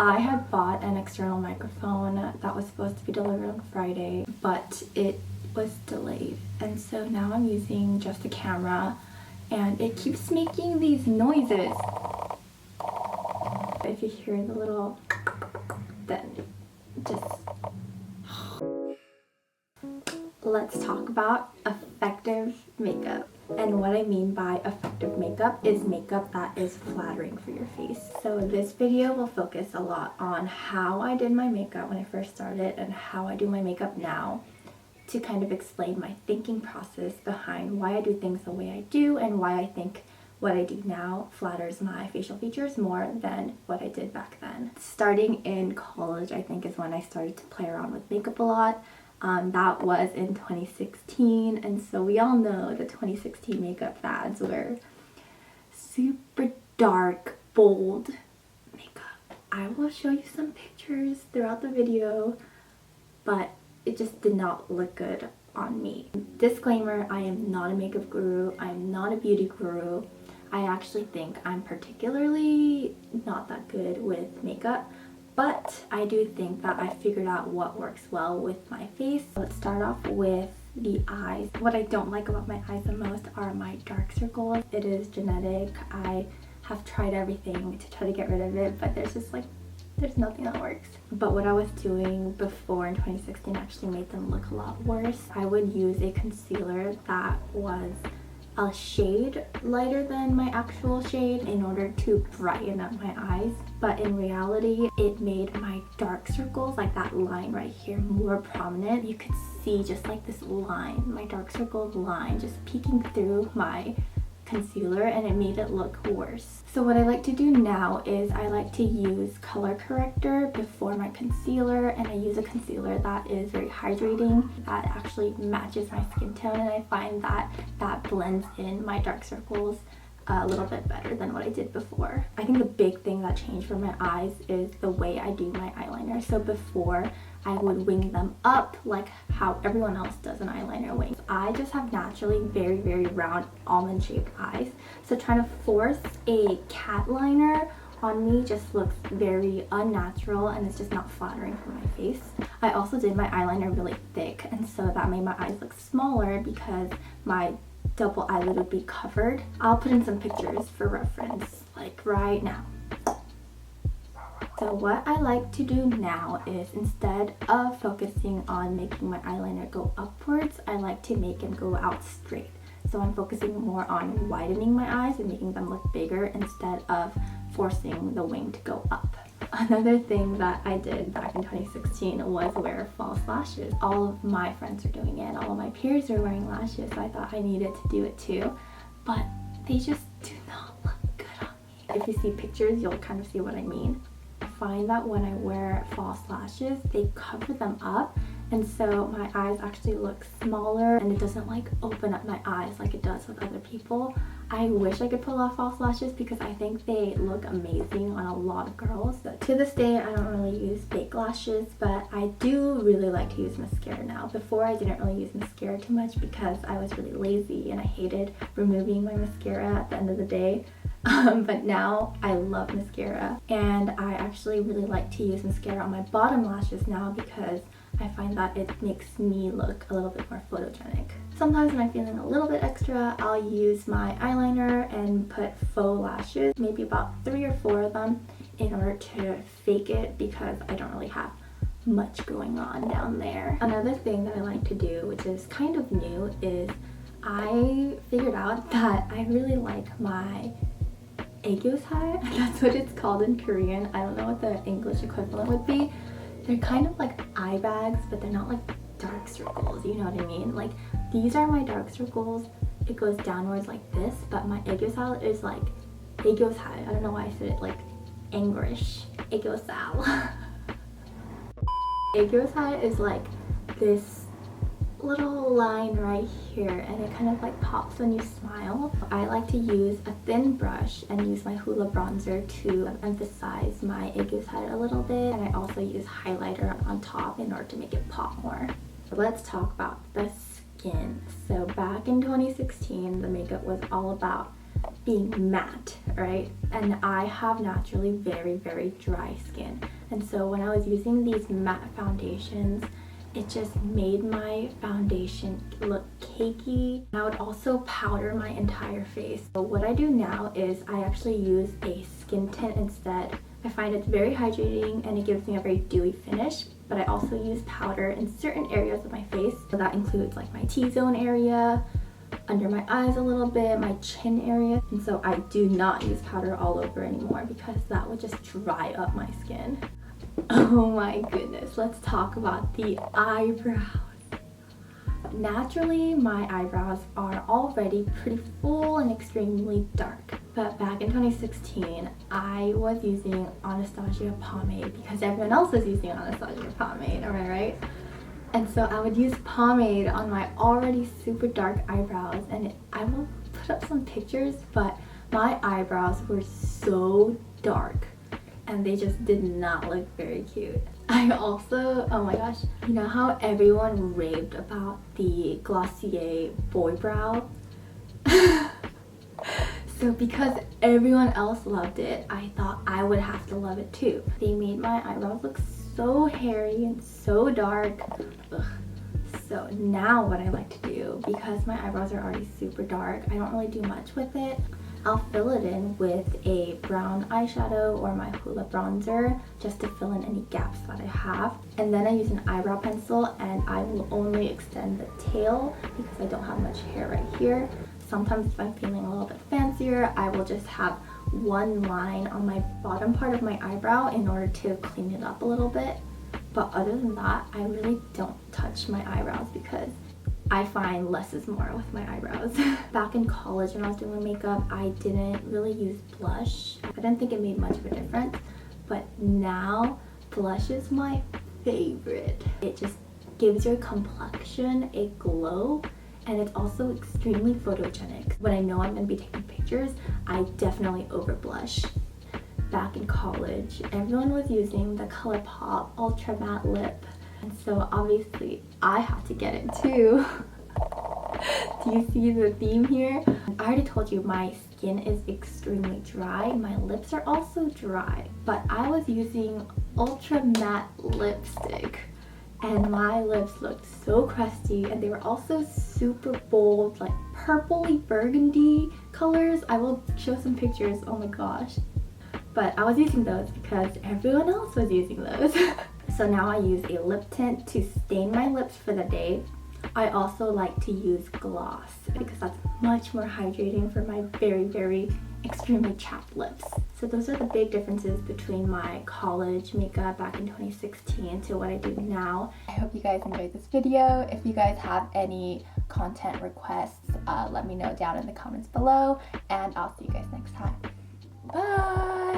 I had bought an external microphone that was supposed to be delivered on Friday, but it was delayed. And so now I'm using just a camera and it keeps making these noises. If you hear the little, then just... Let's talk about effective makeup. And what I mean by effective makeup is makeup that is flattering for your face. So this video will focus a lot on how I did my makeup when I first started and how I do my makeup now, to kind of explain my thinking process behind why I do things the way I do and why I think what I do now flatters my facial features more than what I did back then. Starting in college, I think, is when I started to play around with makeup a lot. That was in 2016, and so we all know the 2016 makeup fads were super dark, bold makeup. I will show you some pictures throughout the video, but it just did not look good on me. Disclaimer, I am not a makeup guru, I'm not a beauty guru. I actually think I'm particularly not that good with makeup, but I do think that I figured out what works well with my face. Let's start off with the eyes. What I don't like about my eyes the most are my dark circles. It is genetic. I have tried everything to try to get rid of it, but there's nothing that works. But what I was doing before in 2016 actually made them look a lot worse. I would use a concealer that was a shade lighter than my actual shade in order to brighten up my eyes, but in reality it made my dark circles, like that line right here, more prominent. You could see just like this line, my dark circle line just peeking through my concealer, and it made it look worse. So what I like to do now is I like to use color corrector before my concealer, and I use a concealer that is very hydrating, that actually matches my skin tone, and I find that that blends in my dark circles a little bit better than what I did before. I think the big thing that changed for my eyes is the way I do my eyeliner. So before, I would wing them up like how everyone else does an eyeliner wing. I just have naturally very, very round almond shaped eyes. So trying to force a cat liner on me just looks very unnatural, and it's just not flattering for my face. I also did my eyeliner really thick, and so that made my eyes look smaller because my double eyelid would be covered. I'll put in some pictures for reference, like right now. So what I like to do now is, instead of focusing on making my eyeliner go upwards, I like to make it go out straight. So I'm focusing more on widening my eyes and making them look bigger instead of forcing the wing to go up. Another thing that I did back in 2016 was wear false lashes. All of my friends are doing it, all of my peers are wearing lashes, so I thought I needed to do it too, but they just do not look good on me. If you see pictures, you'll kind of see what I mean. I find that when I wear false lashes, they cover them up, and so my eyes actually look smaller, and it doesn't like open up my eyes like it does with other people. I wish I could pull off false lashes because I think they look amazing on a lot of girls. But to this day, I don't really use fake lashes, but I do really like to use mascara now. Before, I didn't really use mascara too much because I was really lazy and I hated removing my mascara at the end of the day. But now I love mascara, and I actually really like to use mascara on my bottom lashes now because I find that it makes me look a little bit more photogenic. Sometimes when I'm feeling a little bit extra, I'll use my eyeliner and put faux lashes, maybe about 3 or 4 of them, in order to fake it because I don't really have much going on down there. Another thing that I like to do, which is kind of new, is I figured out that I really like my aegyosae. That's what it's called in Korean. I don't know what the English equivalent would be. They're kind of like eye bags, but they're not like dark circles, you know what I mean? Like, these are my dark circles. It goes downwards like this, but my aegyosae is like aegyosae. I don't know why I said it like English. Aegyosae. Aegyosae is like this little line right here, and it kind of like pops when you smile. I like to use a thin brush and use my Hoola bronzer to emphasize my aegyosae a little bit, and I also use highlighter on top in order to make it pop more. Let's talk about the skin. So back in 2016, the makeup was all about being matte, right? And I have naturally very, very dry skin. And so when I was using these matte foundations, it just made my foundation look cakey. And I would also powder my entire face. So what I do now is I actually use a skin tint instead. I find it's very hydrating and it gives me a very dewy finish, but I also use powder in certain areas of my face. So that includes like my T-zone area, under my eyes a little bit, my chin area. And so I do not use powder all over anymore because that would just dry up my skin. Oh my goodness, let's talk about the eyebrows. Naturally, my eyebrows are already pretty full and extremely dark. But back in 2016, I was using Anastasia pomade because everyone else was using Anastasia pomade, am I right? And so I would use pomade on my already super dark eyebrows, and I will put up some pictures, but my eyebrows were so dark and they just did not look very cute. I also, oh my gosh, you know how everyone raved about the Glossier boy brow? So because everyone else loved it, I thought I would have to love it too. They made my eyebrows look so hairy and so dark. Ugh. So now what I like to do, because my eyebrows are already super dark, I don't really do much with it. I'll fill it in with a brown eyeshadow or my Hoola bronzer just to fill in any gaps that I have. And then I use an eyebrow pencil and I will only extend the tail because I don't have much hair right here. Sometimes if I'm feeling a little bit fancier, I will just have one line on my bottom part of my eyebrow in order to clean it up a little bit. But other than that, I really don't touch my eyebrows because I find less is more with my eyebrows. Back in college when I was doing my makeup, I didn't really use blush. I didn't think it made much of a difference, but now blush is my favorite. It just gives your complexion a glow, and it's also extremely photogenic. When I know I'm gonna be taking pictures, I definitely over blush. Back in college, everyone was using the ColourPop Ultra Matte Lip, and so obviously I had to get it too. Do you see the theme here? I already told you my skin is extremely dry. My lips are also dry, but I was using Ultra Matte lipstick and my lips looked so crusty, and they were also super bold, like purpley burgundy colors. I will show some pictures, oh my gosh. But I was using those because everyone else was using those. So now I use a lip tint to stain my lips for the day. I also like to use gloss because that's much more hydrating for my very, very extremely chapped lips. So those are the big differences between my college makeup back in 2016 to what I do now. I hope you guys enjoyed this video. If you guys have any content requests, let me know down in the comments below, and I'll see you guys next time. Bye!